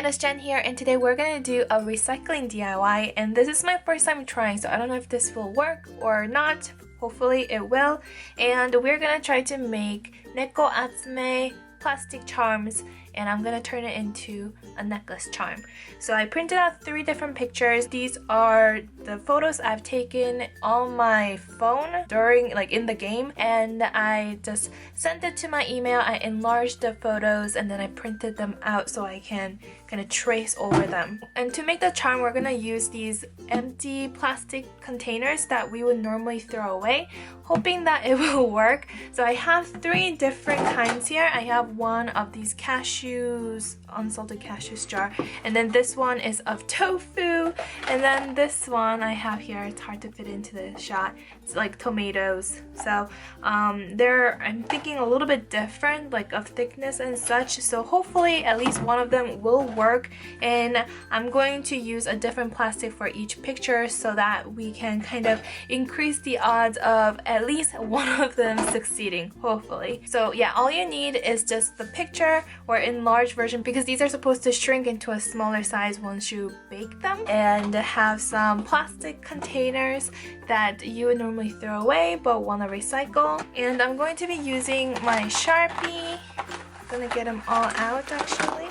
it's Jen here, and today we're gonna do a recycling DIY, and this is my first time trying, so I don't know if this will work or not. Hopefully it will. And we're gonna try to make Neko Atsume plastic charms, and I'm gonna turn it into a necklace charm. So I printed out 3 different pictures. These are the photos I've taken on my phone during, like, in the game, and I just sent it to my email. I enlarged the photos and then I printed them out so I can kind of trace over them. And to make the charm, we're gonna use these empty plastic containers that we would normally throw away, hoping that it will work. So I have 3 different kinds here. I have one of these cashews, unsalted cashews jar, and then this one is of tofu, and then this one I have here, it's hard to fit into the shot, it's like tomatoes. So I'm thinking a little bit different, like of thickness and such, so hopefully at least one of them will work. And I'm going to use a different plastic for each picture so that we can kind of increase the odds of at least one of them succeeding, hopefully. So yeah, all you need is just the picture or enlarged version, because these are supposed to shrink into a smaller size once you bake them, and have some plastic containers that you would normally throw away but want to recycle. And I'm going to be using my Sharpie. I'm gonna get them all out actually.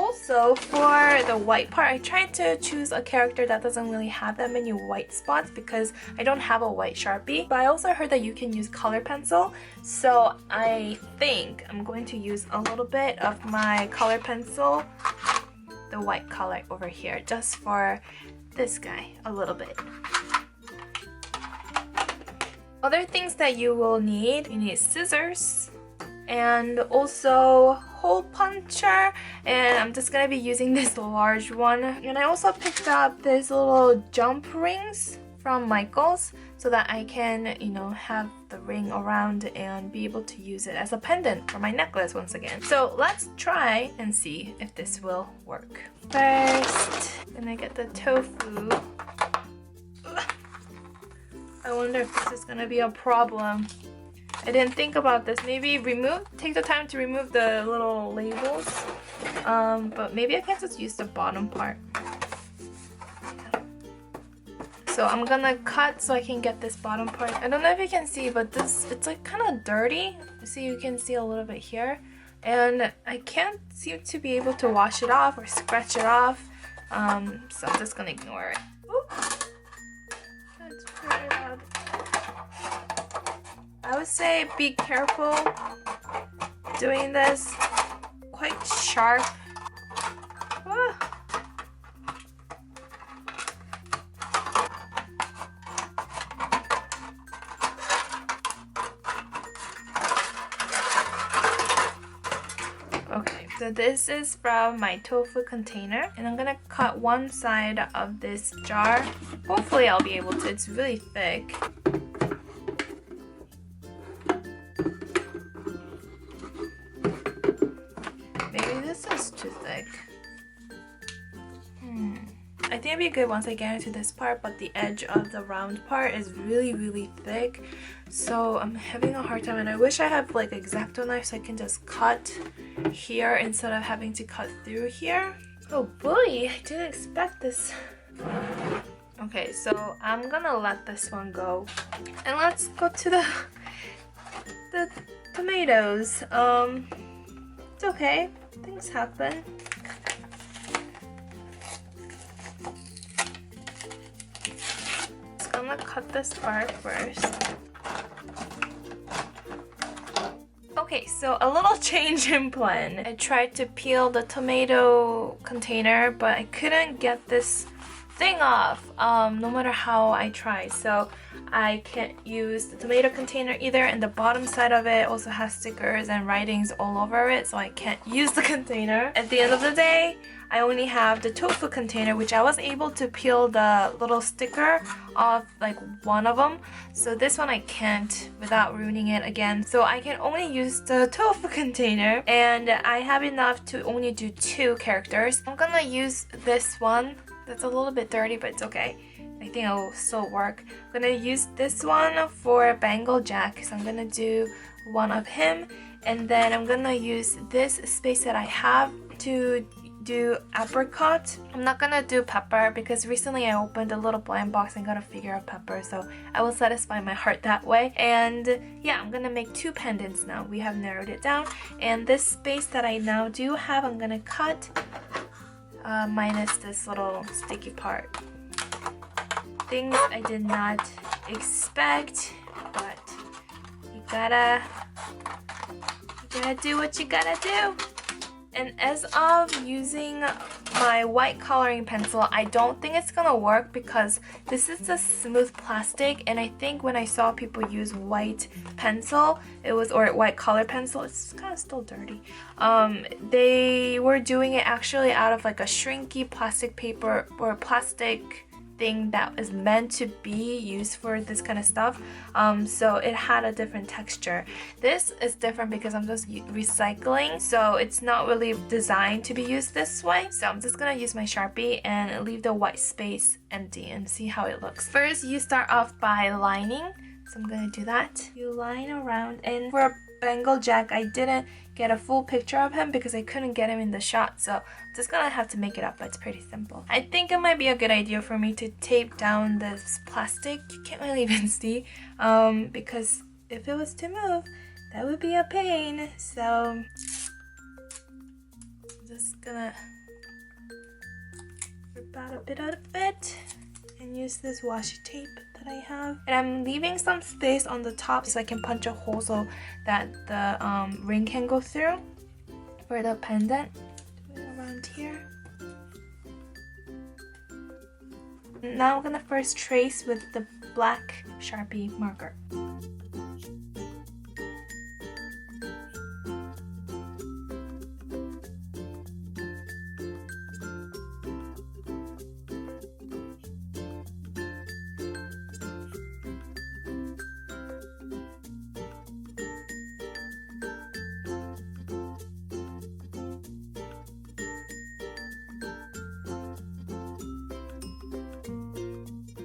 Also, for the white part, I tried to choose a character that doesn't really have that many white spots because I don't have a white Sharpie. But I also heard that you can use color pencil, so I think I'm going to use a little bit of my color pencil, the white color over here, just for this guy, a little bit. Other things that you will need, you need scissors, and also hole puncher, and I'm just gonna be using this large one. And I also picked up these little jump rings from Michael's so that I can, you know, have the ring around and be able to use it as a pendant for my necklace once again. So let's try and see if this will work. First, I'm gonna get the tofu. I wonder if this is gonna be a problem. I didn't think about this. Maybe take the time to remove the little labels. But maybe I can just use the bottom part. So I'm gonna cut so I can get this bottom part. I don't know if you can see, but it's like kind of dirty. See, you can see a little bit here. And I can't seem to be able to wash it off or scratch it off. So I'm just gonna ignore it. Oops. That's very loud. I would say be careful doing this. Quite sharp. Ah. Okay, so this is from my tofu container, and I'm gonna cut one side of this jar. Hopefully I'll be able to. It's really thick. This is too thick. I think it'd be good once I get into this part, but the edge of the round part is really thick, so I'm having a hard time. And I wish I had like an X-Acto knife so I can just cut here instead of having to cut through here. Oh boy, I didn't expect this. Okay, so I'm gonna let this one go, and let's go to the tomatoes. It's okay. Things happen. Just gonna cut this part first. Okay, so a little change in plan. I tried to peel the tomato container, but I couldn't get this thing off, no matter how I try. So I can't use the tomato container either, and the bottom side of it also has stickers and writings all over it, so I can't use the container. At the end of the day, I only have the tofu container, which I was able to peel the little sticker off, like one of them. So this one I can't without ruining it again. So I can only use the tofu container, and I have enough to only do 2 characters. I'm gonna use this one. That's a little bit dirty, but it's okay. I think it will still work. I'm gonna use this one for Bangle Jack, so I'm gonna do one of him, and then I'm gonna use this space that I have to do apricot. I'm not gonna do pepper because recently I opened a little blind box and got a figure of pepper, so I will satisfy my heart that way. And yeah, I'm gonna make 2 pendants now. We have narrowed it down, and this space that I now do have, I'm gonna cut minus this little sticky part. Things I did not expect, but you gotta do what you gotta do. And as of using my white coloring pencil, I don't think it's gonna work because this is a smooth plastic, and I think when I saw people use white pencil, or white color pencil, it's kind of still dirty. They were doing it actually out of like a shrinky plastic paper or plastic thing that is meant to be used for this kind of stuff, so it had a different texture. This is different because I'm just recycling, so it's not really designed to be used this way. So I'm just gonna use my Sharpie and leave the white space empty and see how it looks. First, you start off by lining, so I'm gonna do that. You line around, and for a Bengal Jack, I didn't get a full picture of him because I couldn't get him in the shot, so I'm just gonna have to make it up, but it's pretty simple. I think it might be a good idea for me to tape down this plastic. You can't really even see, because if it was to move, that would be a pain. So I'm just gonna rip out a bit of it and use this washi tape that I have. And I'm leaving some space on the top so I can punch a hole so that the ring can go through for the pendant. Do it around here. Now I'm gonna first trace with the black Sharpie marker.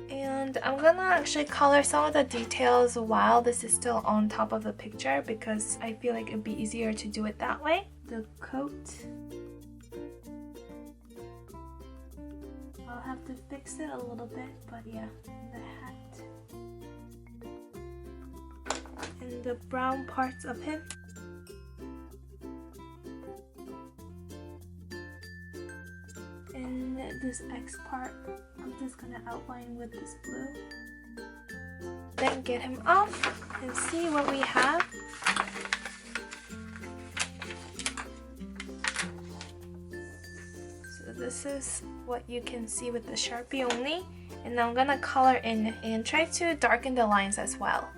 And I'm gonna actually color some of the details while this is still on top of the picture because I feel like it'd be easier to do it that way. The coat, I'll have to fix it a little bit, but yeah, the hat and the brown parts of him. And this X part, I'm just gonna outline with this blue. Then get him off and see what we have. So this is what you can see with the Sharpie only. And now I'm gonna color in and try to darken the lines as well.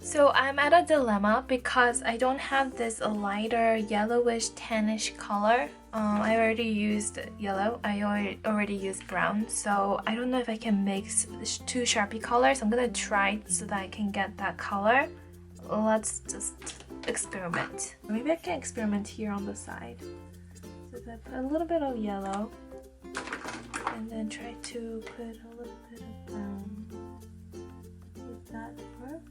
So I'm at a dilemma because I don't have this lighter yellowish tannish color. I already used yellow, I already used brown, so I don't know if I can mix 2 Sharpie colors. I'm gonna try so that I can get that color. Let's just experiment. Maybe I can experiment here on the side. So I put a little bit of yellow and then try to put a little bit of brown. Would that work?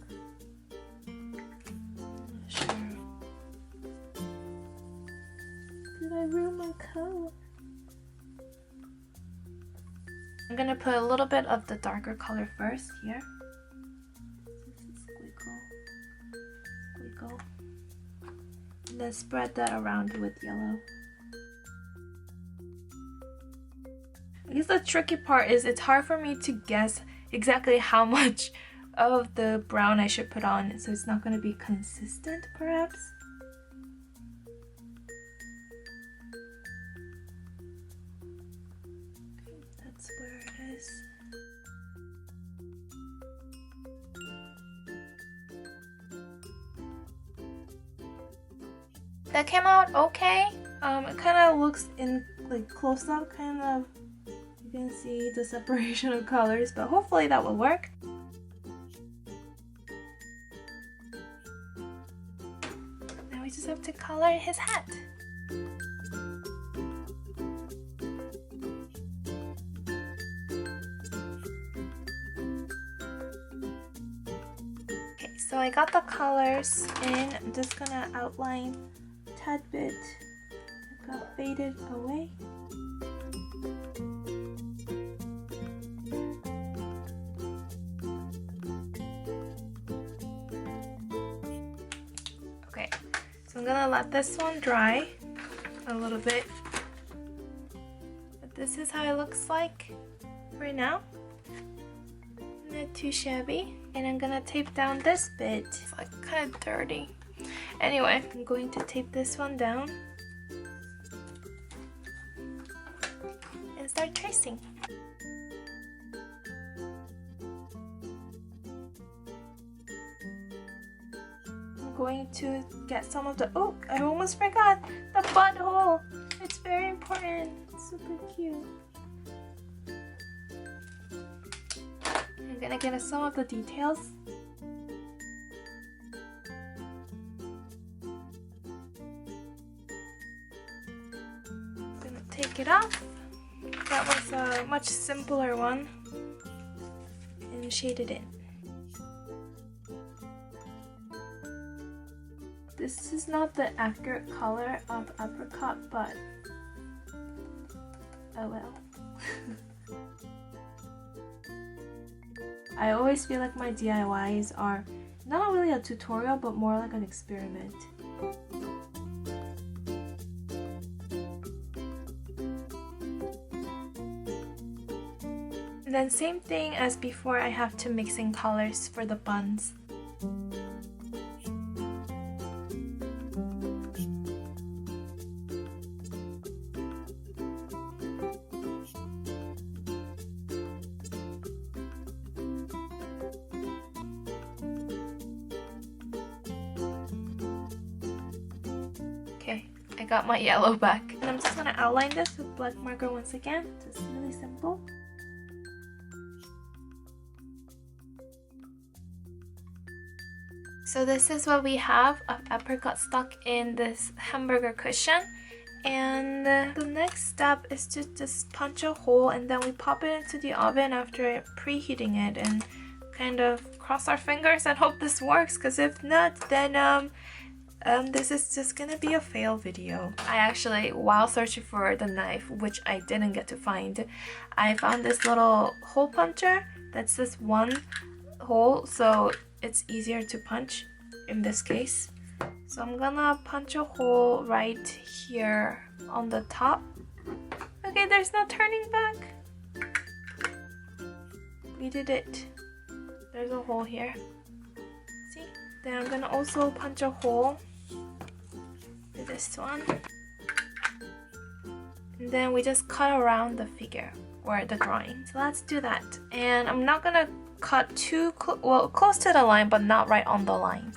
Did I ruin my color? I'm gonna put a little bit of the darker color first here. Squiggle. And then spread that around with yellow. I guess the tricky part is it's hard for me to guess exactly how much of the brown I should put on, so it's not gonna be consistent perhaps. That's where it is. that came out okay. It kind of looks in like close up, kind of. You can see the separation of colors, but hopefully that will work. Now we just have to color his hat. Okay, so I got the colors in. I'm just gonna outline a tad bit. It got faded away. Okay, so I'm gonna let this one dry a little bit. But this is how it looks like right now. Not too shabby. And I'm gonna tape down this bit. It's like kind of dirty. Anyway, I'm going to tape this one down and start tracing. I'm going to get some of the, oh, I almost forgot the butthole. It's very important. It's super cute. I'm gonna get some of the details. I'm gonna take it off. That was a much simpler one. And shade it in. This is not the accurate color of apricot, but oh well. I always feel like my DIYs are not really a tutorial, but more like an experiment. And then same thing as before, I have to mix in colors for the buns. Okay, I got my yellow back. And I'm just gonna outline this with black marker once again. Just really simple. So this is what we have of apricot stuck in this hamburger cushion. And the next step is to just punch a hole and then we pop it into the oven after preheating it and kind of cross our fingers and hope this works, because if not, then this is just gonna be a fail video. I actually, while searching for the knife, which I didn't get to find, I found this little hole puncher that's this one hole, so it's easier to punch in this case. So I'm gonna punch a hole right here on the top. Okay, there's no turning back. We did it. There's a hole here. See? Then I'm gonna also punch a hole to this one. And then we just cut around the figure or the drawing. So let's do that. And I'm not gonna cut too close to the line, but not right on the line.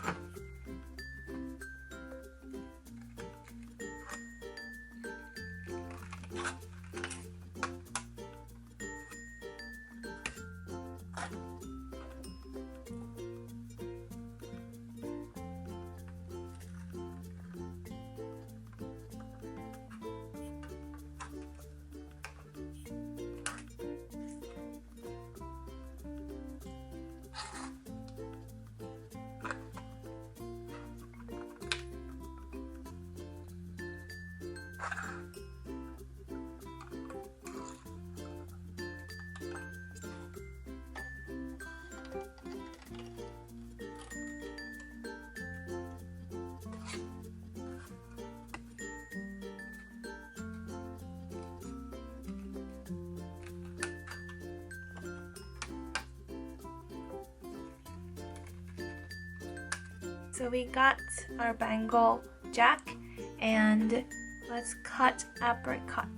So we got our bangle jack, and let's cut apricot.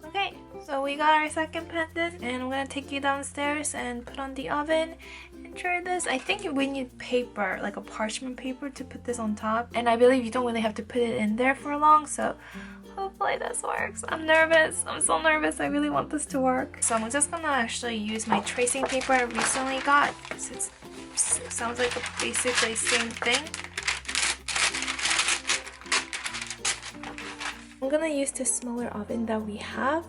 Okay, so we got our second pendant, and I'm gonna take you downstairs and put on the oven and try this. I think we need paper, like a parchment paper, to put this on top, and I believe you don't really have to put it in there for long, so hopefully this works. I'm nervous. I'm so nervous. I really want this to work. So I'm just gonna actually use my tracing paper I recently got, because it sounds like basically same thing. I'm gonna use the smaller oven that we have,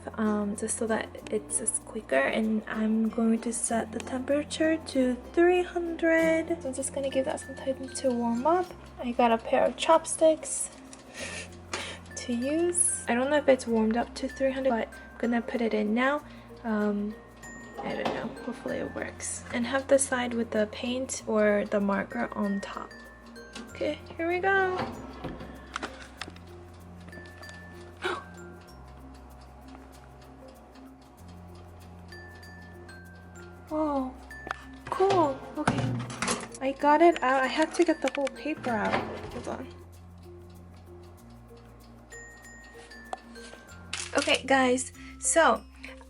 just so that it's just quicker, and I'm going to set the temperature to 300. So I'm just gonna give that some time to warm up. I got a pair of chopsticks to use. I don't know if it's warmed up to 300, but I'm gonna put it in now. I don't know, hopefully it works. And have the side with the paint or the marker on top. Okay, here we go. Oh, cool. Okay, I got it out. I have to get the whole paper out. Hold on. Okay, guys, so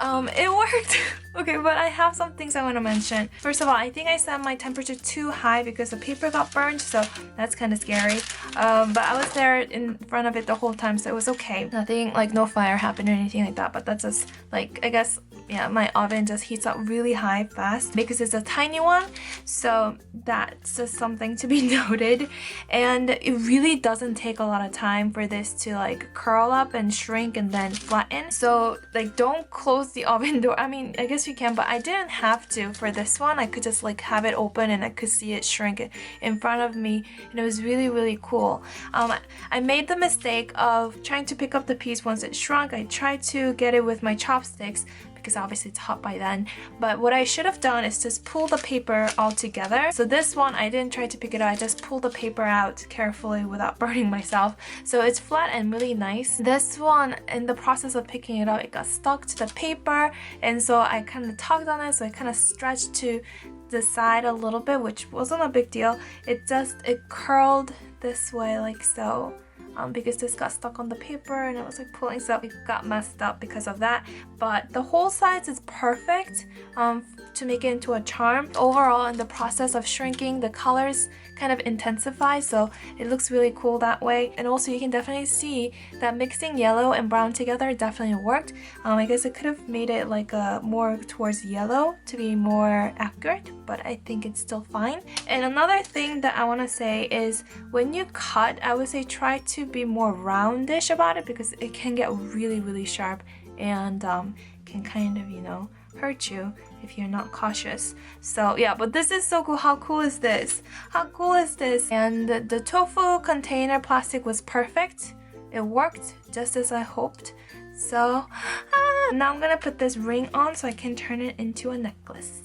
it worked. Okay, but I have some things I want to mention. First of all, I think I set my temperature too high because the paper got burned, so that's kind of scary. But I was there in front of it the whole time, so it was okay. Nothing, like no fire happened or anything like that, but that's just like, I guess, yeah, my oven just heats up really high fast because it's a tiny one, so that's just something to be noted. And it really doesn't take a lot of time for this to like curl up and shrink and then flatten. So like, don't close the oven door. I mean, I guess you can, but I didn't have to for this one. I could just like have it open and I could see it shrink in front of me, and it was really, really cool. I made the mistake of trying to pick up the piece once it shrunk. I tried to get it with my chopsticks because obviously it's hot by then, but what I should have done is just pull the paper all together. So this one, I didn't try to pick it up, I just pulled the paper out carefully without burning myself, so it's flat and really nice. This one, in the process of picking it up, it got stuck to the paper, and so I kind of tugged on it, so it kind of stretched to the side a little bit, which wasn't a big deal. It curled this way like so. Because this got stuck on the paper and it was like pulling, so it got messed up because of that. But the whole size is perfect to make it into a charm. Overall, in the process of shrinking, the colors kind of intensify, so it looks really cool that way. And also you can definitely see that mixing yellow and brown together definitely worked. I guess it could have made it like more towards yellow to be more accurate, but I think it's still fine. And another thing that I want to say is when you cut, I would say try to be more roundish about it, because it can get really, really sharp and can kind of, you know, hurt you if you're not cautious. So yeah, but this is so cool. How cool is this? How cool is this? And the tofu container plastic was perfect. It worked just as I hoped. So now I'm gonna put this ring on so I can turn it into a necklace.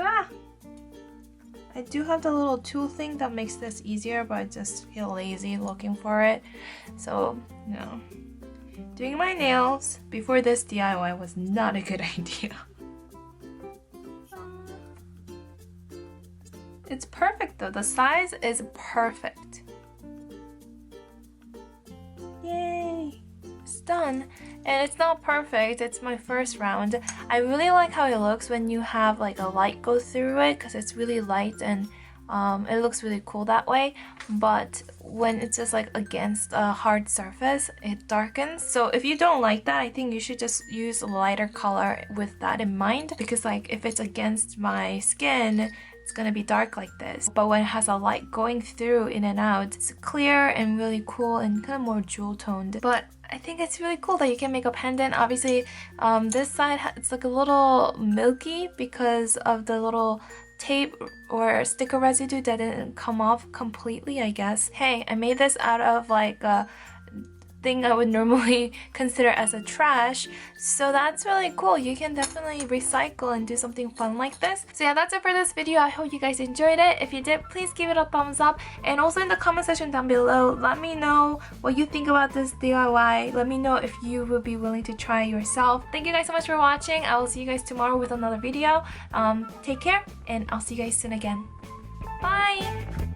Ah! I do have the little tool thing that makes this easier, but I just feel lazy looking for it. So, you know, doing my nails before this DIY was not a good idea. It's perfect though. The size is perfect. Yay! It's done. And it's not perfect, it's my first round. I really like how it looks when you have like a light go through it, because it's really light and it looks really cool that way. But when it's just like against a hard surface, it darkens. So if you don't like that, I think you should just use a lighter color with that in mind, because like if it's against my skin, it's gonna be dark like this. But when it has a light going through in and out, it's clear and really cool and kind of more jewel toned. But I think it's really cool that you can make a pendant. Obviously, this side it's like a little milky because of the little tape or sticker residue that didn't come off completely, I guess. Hey, I made this out of like thing I would normally consider as a trash. So that's really cool. You can definitely recycle and do something fun like this. So yeah, that's it for this video. I hope you guys enjoyed it. If you did, please give it a thumbs up. And also in the comment section down below, let me know what you think about this DIY. Let me know if you would be willing to try it yourself. Thank you guys so much for watching. I will see you guys tomorrow with another video. Take care, and I'll see you guys soon again. Bye!